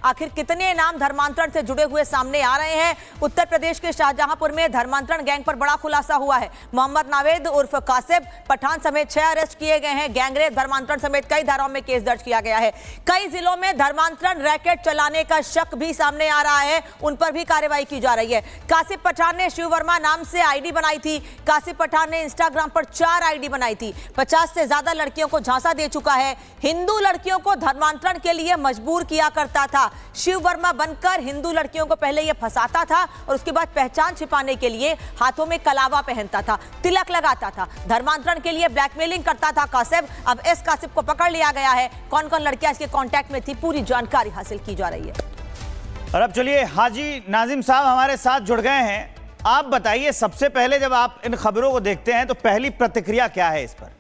आखिर कितने नाम धर्मांतरण से जुड़े हुए सामने आ रहे हैं। उत्तर प्रदेश के शाहजहांपुर में धर्मांतरण गैंग पर बड़ा खुलासा हुआ है। मोहम्मद नावेद उर्फ कासिब पठान समेत 6 अरेस्ट किए गए हैं। गैंगरेप, धर्मांतरण समेत कई धाराओं में केस दर्ज किया गया है। कई जिलों में धर्मांतरण रैकेट चलाने का शक भी सामने आ रहा है, उन पर भी कार्रवाई की जा रही है। कासिब पठान ने शिव वर्मा नाम से आईडी बनाई थी। कासिब पठान ने इंस्टाग्राम पर 4 आईडी बनाई थी। 50 से ज्यादा लड़कियों को झांसा दे चुका है। हिंदू लड़कियों को धर्मांतरण के लिए मजबूर किया करता था। शिव वर्मा बनकर हिंदू लड़कियों को पहले यह फंसाता था और उसके बाद पहचान छिपाने के लिए हाथों में कलावा पहनता था, तिलक लगाता था, धर्मांतरण के लिए ब्लैकमेलिंग करता था कासिब। अब इस कासिब को पकड़ लिया गया है। कौन कौन लड़कियां इसके कांटेक्ट में थी, पूरी जानकारी हासिल की जा रही है। और अब चलिए हाजी नाजिम साहब हमारे साथ जुड़ गए हैं। आप बताइए, सबसे पहले जब आप इन खबरों को देखते हैं तो पहली प्रतिक्रिया क्या है इस पर?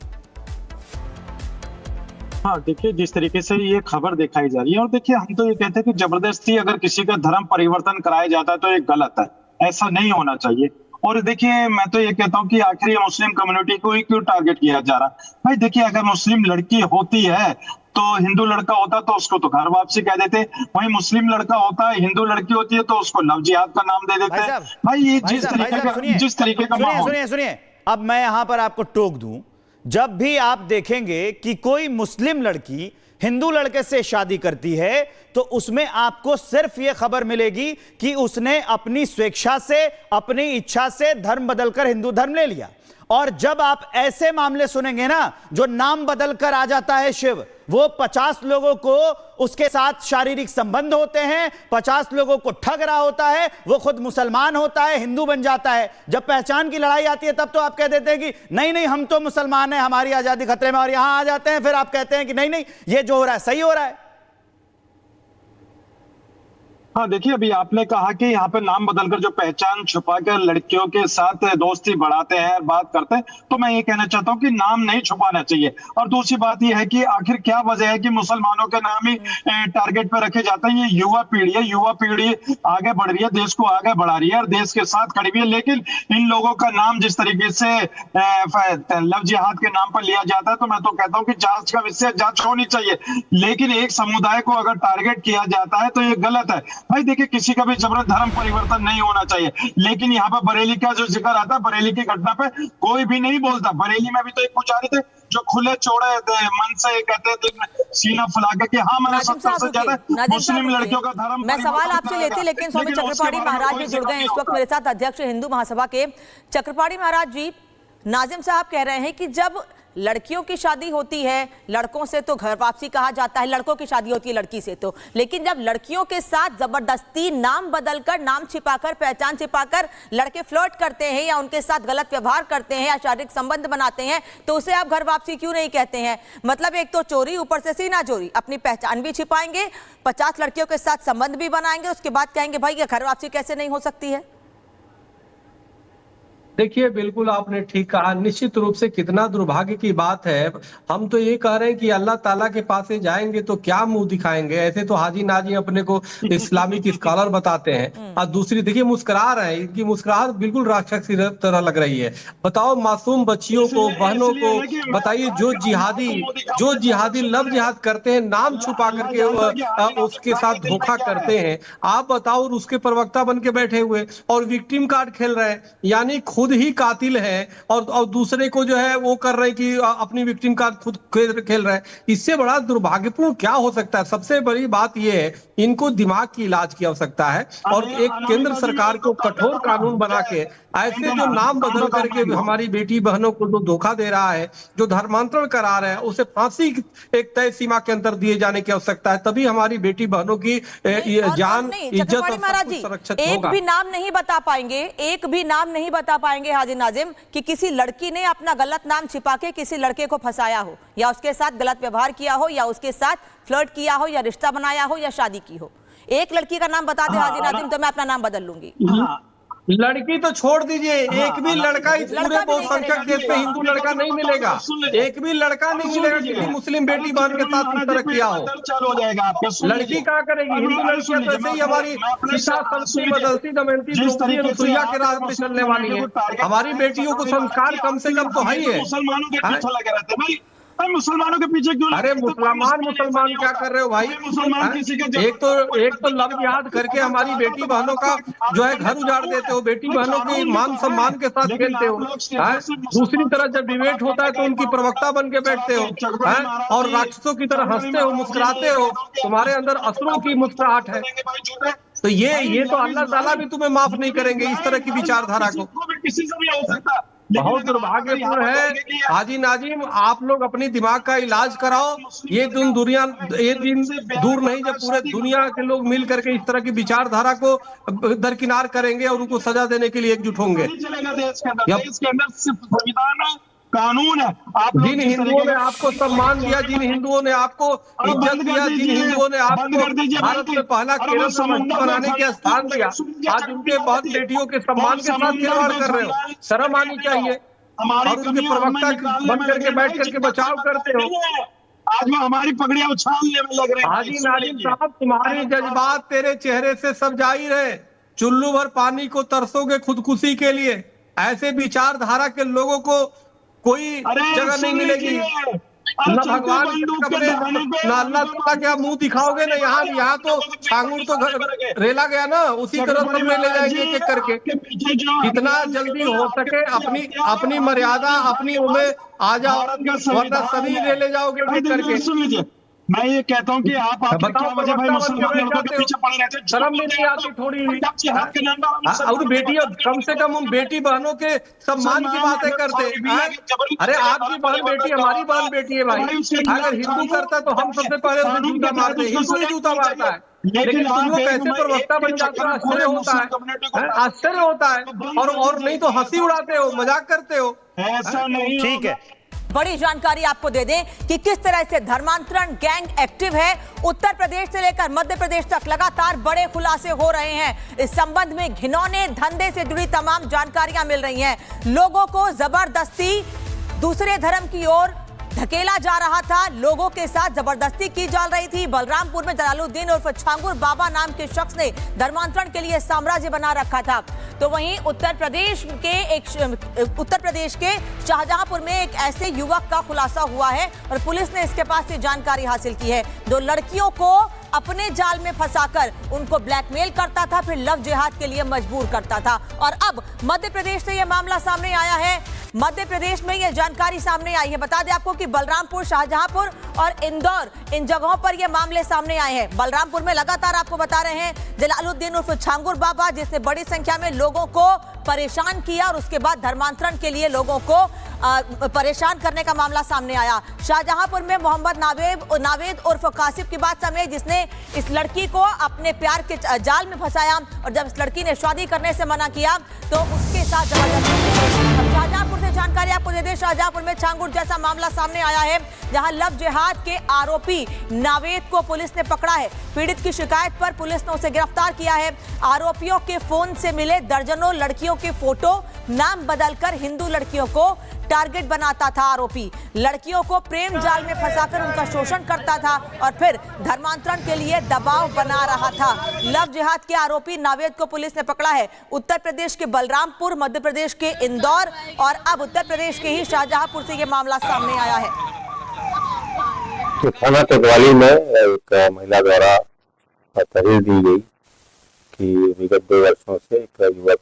हाँ, देखिए जिस तरीके से ये खबर दिखाई जा रही है, और देखिए हम तो ये कहते हैं कि जबरदस्ती अगर किसी का धर्म परिवर्तन कराया जाता है तो ये गलत है, ऐसा नहीं होना चाहिए। और देखिए मैं तो ये कहता हूँ कि आखिर ये मुस्लिम कम्युनिटी को ही क्यों टारगेट किया जा रहा है? भाई देखिए, अगर मुस्लिम लड़की होती है तो हिंदू लड़का होता तो उसको तो घर वापसी कह देते, वहीं मुस्लिम लड़का होता है, हिंदू लड़की होती है तो उसको लव जिहाद का नाम दे देते हैं। भाई ये जिस तरीके का सुनिए, अब मैं यहां पर आपको टोक दूं, जब भी आप देखेंगे कि कोई मुस्लिम लड़की हिंदू लड़के से शादी करती है तो उसमें आपको सिर्फ यह खबर मिलेगी कि उसने अपनी स्वेच्छा से, अपनी इच्छा से धर्म बदलकर हिंदू धर्म ले लिया। और जब आप ऐसे मामले सुनेंगे ना, जो नाम बदलकर आ जाता है शिव, वो 50 लोगों को उसके साथ शारीरिक संबंध होते हैं, 50 लोगों को ठग रहा होता है, वो खुद मुसलमान होता है, हिंदू बन जाता है। जब पहचान की लड़ाई आती है तब तो आप कह देते हैं कि नहीं नहीं हम तो मुसलमान हैं, हमारी आजादी खतरे में, और यहां आ जाते हैं फिर आप कहते हैं कि नहीं नहीं ये जो हो रहा है सही हो रहा है। हाँ, देखिए अभी आपने कहा कि यहाँ पे नाम बदलकर जो पहचान छुपाकर लड़कियों के साथ दोस्ती बढ़ाते हैं, बात करते हैं, तो मैं ये कहना चाहता हूँ कि नाम नहीं छुपाना चाहिए। और दूसरी बात ये है कि आखिर क्या वजह है कि मुसलमानों के नाम ही टारगेट पे रखे जाते हैं। ये युवा पीढ़ी है, युवा पीढ़ी आगे बढ़ रही है, देश को आगे बढ़ा रही है और देश के साथ खड़ी हुई है, लेकिन इन लोगों का नाम जिस तरीके से लव जिहाद के नाम पर लिया जाता है, तो मैं तो कहता हूँ कि जांच का विषय जांच होनी चाहिए। लेकिन एक समुदाय को अगर टारगेट किया जाता है तो ये गलत है। भाई देखिए, किसी का भी जबरन धर्म परिवर्तन नहीं होना चाहिए, लेकिन यहाँ पर बरेली का जो जिक्र आता है, बरेली की घटना पे कोई भी नहीं बोलता। बरेली में भी तो एक पुजारी थे जो खुले चौड़े मन से कहते थे, सीना फुला के हाँ मैंने 70 से ज्यादा मुस्लिम लड़कियों का धर्म। मैं सवाल आपसे लेती, लेकिन स्वामी चक्रपाणी महाराज भी जुड़ गए हैं इस वक्त मेरे साथ, अध्यक्ष हिंदू महासभा के। चक्रपाणी महाराज जी, नाजिम साहब कह रहे हैं कि जब लड़कियों की शादी होती है, लड़कों से तो घर वापसी कहा जाता है, लड़कों की शादी होती है लड़की से तो, लेकिन जब लड़कियों के साथ जबरदस्ती नाम बदलकर, नाम छिपाकर, पहचान छिपाकर लड़के फ्लर्ट करते हैं या उनके साथ गलत व्यवहार करते हैं या शारीरिक संबंध बनाते हैं, तो उसे आप घर वापसी क्यों नहीं कहते हैं? मतलब एक तो चोरी, ऊपर से सीना चोरी, अपनी पहचान भी छिपाएंगे, 50 लड़कियों के साथ संबंध भी बनाएंगे, उसके बाद कहेंगे भाई ये घर वापसी कैसे नहीं हो सकती है? देखिए, बिल्कुल आपने ठीक कहा। निश्चित रूप से कितना दुर्भाग्य की बात है। हम तो ये कह रहे हैं कि अल्लाह ताला के पास से जाएंगे तो क्या मुंह दिखाएंगे। ऐसे तो हाजी नाजी अपने को इस्लामिक स्कॉलर बताते हैं, और दूसरी देखिए मुस्कुरा रहे हैं, इनकी मुस्कुराहट बिल्कुल राक्षस की तरह लग रही है। बताओ, मासूम बच्चियों को, बहनों को बताइए, जो जिहादी लव जिहाद करते हैं, नाम छुपा करके उसके साथ धोखा करते हैं, आप बताओ, और उसके प्रवक्ता बन के बैठे हुए और विक्टिम कार्ड खेल रहे हैं, यानी खुद ही कातिल है और दूसरे को जो है वो कर रहे हैं कि अपनी विक्टिम कार्ड खुद खेल रहे हैं। इससे बड़ा दुर्भाग्यपूर्ण क्या हो सकता है? सबसे बड़ी बात यह है, इनको दिमाग की इलाज की आवश्यकता है और एक केंद्र सरकार को कठोर कानून बना के ऐसे जो नाम बदल करके हमारी बेटी बहनों को जो धोखा दे रहा है, जो धर्मांतरण करा रहा है, उसे फांसी एक तय सीमा के अंदर दिए जाने की आवश्यकता है। तभी हमारी बेटी बहनों की जान, इज्जत और सुरक्षित होगा। एक भी नाम नहीं बता पाएंगे, एक भी नाम नहीं बता पाएंगे हाजी नाजिम कि किसी लड़की ने अपना गलत नाम छिपा के किसी लड़के को फंसाया हो, या उसके साथ गलत व्यवहार किया हो, या उसके साथ फ्लर्ट किया हो, या रिश्ता बनाया हो, या शादी की हो। एक लड़की का नाम बता दे हाजी नाजिम तो मैं अपना नाम बदल लूंगी। लड़की तो छोड़ दीजिए, एक भी लड़का इस पूरे बहुसंख्यक देश में हिंदू लड़का नहीं मिलेगा, एक भी लड़का नहीं मिलेगा किसी मुस्लिम बेटी बहन के साथ इस तरह किया हो। लड़की क्या करेगी? हिंदू लड़कियां तो ऐसे ही हमारी बदलती दमयंती रसोईया के राह पे चलने वाली है। हमारी बेटियों को संस्कार कम से कम तो है ही है। मुसलमानों के पीछे लगे रहते हैं भाई। भाई मुसलमानों के पीछे क्यों अरे मुसलमान क्या कर रहे हो भाई? मुसलमान किसी के एक तो लव जिहाद करके हमारी बेटी बहनों का जो है घर उजाड़ देते हो, बेटी बहनों की मान सम्मान के साथ खेलते हो। दूसरी तरफ जब डिबेट होता है तो उनकी प्रवक्ता बन के बैठते हो और राक्षसों की तरह हंसते हो, मुस्कुराते हो, तुम्हारे अंदर असुरों की मुस्कुराहट है। तो ये तो अल्लाह ताला भी तुम्हें माफ नहीं करेंगे इस तरह की विचारधारा को। किसी से भी हो सकता, बहुत दुर्भाग्यपूर्ण है हाजी नाजिम, आप लोग अपनी दिमाग का इलाज कराओ। ये दिन दूर नहीं जब पूरे दुनिया के लोग मिल करके इस तरह की विचारधारा को दरकिनार करेंगे और उनको सजा देने के लिए एकजुट होंगे। देश के अंदर सिर्फ संविधान है, कानून है। आप जिन हिंदुओं ने आपको सम्मान दिया, जिन हिंदुओं ने आपको इज्जत दिया, जिन हिंदुओं ने आपको भारत में पहला केरल समूह बनाने के स्थान दिया, आज उनके बहन बेटियों के सम्मान के साथ खिलवाड़ कर रहे हो। शर्म आनी चाहिए। और उनके प्रवक्ता बन करके बैठ करके बचाव करते हो। आज में हमारी पगड़ियां उछालने में लग रहे हैं। हाजी नाजिम साहब, तुम्हारे जज्बात तेरे चेहरे से सब जाहिर है। चुल्लू भर पानी को तरसोगे खुदकुशी के लिए। ऐसे विचारधारा के लोगों को कोई जगह नहीं मिलेगी। न भगवान के कपड़े न अल्लाह ताला के आप मुंह दिखाओगे ना। यहाँ तो छांगुर तो रेला गया ना, उसी तरह सब में ले जाएंगे एक करके। जितना जल्दी हो सके अपनी मर्यादा अपनी उम्र आ जाओ, वरना सभी ले जाओगे एक करके। मैं ये कहता हूँ कि आप बताओ भाई मुसलमानों के पीछे पड़ रहे थे। शर्म नहीं आती थोड़ी? और बेटी, कम से कम उन बेटी बहनों के सम्मान की बातें करते। अरे आपकी बहन बेटी हमारी बहन बेटी है भाई। अगर हिंदू करता तो हम सबसे पहले उसे जूता मारते। हिंदू ही जूता मारता है, लेकिन तुम लोग कैसे प्रवक्ता बन जाते हो? आश्चर्य होता है, आश्चर्य होता है। और नहीं तो हंसी उड़ाते हो, मजाक करते हो। ऐसा नहीं। ठीक है, बड़ी जानकारी आपको दे दें कि किस तरह से धर्मांतरण गैंग एक्टिव है। उत्तर प्रदेश से लेकर मध्य प्रदेश तक लगातार बड़े खुलासे हो रहे हैं। इस संबंध में घिनौने धंधे से जुड़ी तमाम जानकारियां मिल रही हैं। लोगों को जबरदस्ती दूसरे धर्म की ओर धकेला जा रहा था, लोगों के साथ जबरदस्ती की जा रही थी। बलरामपुर में जलालुद्दीन उर्फ छांगुर बाबा नाम के शख्स ने धर्मांतरण के लिए साम्राज्य बना रखा था। तो वहीं उत्तर प्रदेश के शाहजहांपुर में एक ऐसे युवक का खुलासा हुआ है और पुलिस ने इसके पास से जानकारी हासिल की है। दो लड़कियों को अपने जाल में फंसाकर उनको ब्लैकमेल करता था, फिर लव जिहाद के लिए मजबूर करता था। और अब मध्य प्रदेश से यह मामला सामने आया है। मध्य प्रदेश में यह जानकारी सामने आई है। बता दें आपको कि बलरामपुर, शाहजहांपुर और इंदौर, इन जगहों पर यह मामले सामने आए हैं। बलरामपुर में लगातार आपको बता रहे हैं जलालुद्दीन उर्फ छांगुर बाबा, जिसने बड़ी संख्या में लोगों को परेशान किया और उसके बाद धर्मांतरण के लिए लोगों को परेशान करने का मामला सामने आया। शाहजहांपुर में मोहम्मद नावेद उर्फ कासिब की बात सामने, जिसने इस लड़की को अपने प्यार के जाल में फंसाया और जब इस लड़की ने शादी करने से मना किया तो उसके साथ जबरदस्ती। शाहजहांपुर से जानकारी आपको दे दें, शाहजहांपुर में छांगुर जैसा मामला सामने आया है, जहां लव जिहाद के आरोपी नावेद को पुलिस ने पकड़ा है। पीड़ित की शिकायत पर पुलिस ने उसे गिरफ्तार किया है। आरोपियों के फोन से मिले दर्जनों लड़कियों के फोटो, नाम बदलकर हिंदू लड़कियों को टारगेट बनाता था आरोपी। लड़कियों को प्रेम जाल में फंसाकर उनका शोषण करता था और फिर धर्मांतरण के लिए दबाव बना रहा था। लव जिहाद के आरोपी नावेद को पुलिस ने पकड़ा है। उत्तर प्रदेश के बलरामपुर, मध्य प्रदेश के इंदौर और अब उत्तर प्रदेश के ही शाहजहांपुर से यह मामला सामने आया है। तो थाना कोतवाली में एक महिला द्वारा तहरीर दी गई कि विगत 2 वर्षों से एक युवक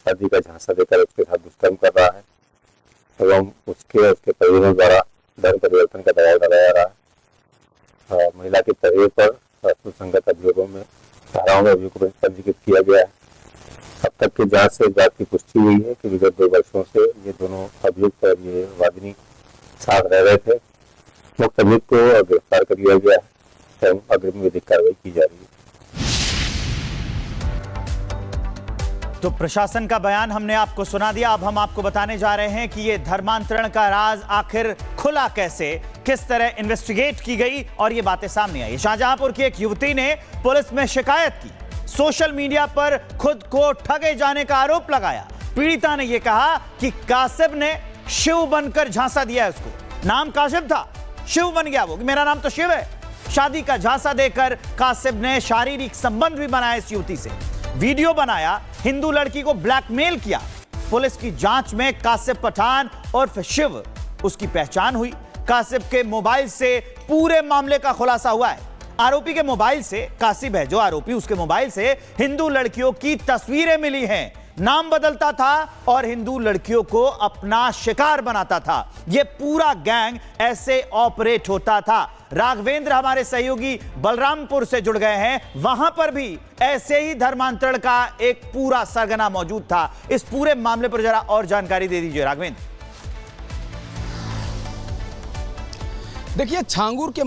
शादी का झांसा देकर उसके साथ दुष्कर्म कर रहा है एवं उसके परिजनों द्वारा धर्म परिवर्तन का दबाव डाला जा रहा है। महिला की तहरीर पर सुसंगत अभियोगों में धाराओं में अभियोग पंजीकृत किया गया है। अब तक की जांच से इस बात की पुष्टि हुई है कि विगत 2 वर्षों से ये दोनों अभियुक्त और ये वादिनी साथ रह रहे थे। मुक्त अभियुक्त को गिरफ्तार कर लिया गया है एवं अग्रिम विधिक कार्रवाई की जा रही है। तो प्रशासन का बयान हमने आपको सुना दिया। अब हम आपको बताने जा रहे हैं कि ये धर्मांतरण का राज आखिर खुला कैसे, किस तरह इन्वेस्टिगेट की गई और ये बातें सामने आई। शाहजहांपुर की एक युवती ने पुलिस में शिकायत की, सोशल मीडिया पर खुद को ठगे जाने का आरोप लगाया। पीड़िता ने यह कहा कि कासिब ने शिव बनकर झांसा दिया है उसको। नाम कासिब था, शिव बन गया वो कि मेरा नाम तो शिव है। शादी का झांसा देकर कासिब ने शारीरिक संबंध भी बनाया इस युवती से, वीडियो बनाया, हिंदू लड़की को ब्लैकमेल किया। पुलिस की जांच में कासिब पठान उर्फ शिव उसकी पहचान हुई। कासिब के मोबाइल से पूरे मामले का खुलासा हुआ है। आरोपी के मोबाइल से, कासिब है जो आरोपी, उसके मोबाइल से हिंदू लड़कियों की तस्वीरें मिली हैं। नाम बदलता था और हिंदू लड़कियों को अपना शिकार बनाता था। यह पूरा गैंग ऐसे ऑपरेट होता था। राघवेंद्र हमारे सहयोगी बलरामपुर से जुड़ गए हैं, वहां पर भी ऐसे ही धर्मांतरण का एक पूरा सरगना मौजूद था। इस पूरे मामले पर जरा और जानकारी दे दीजिए राघवेंद्र। देखिए, छांगुर के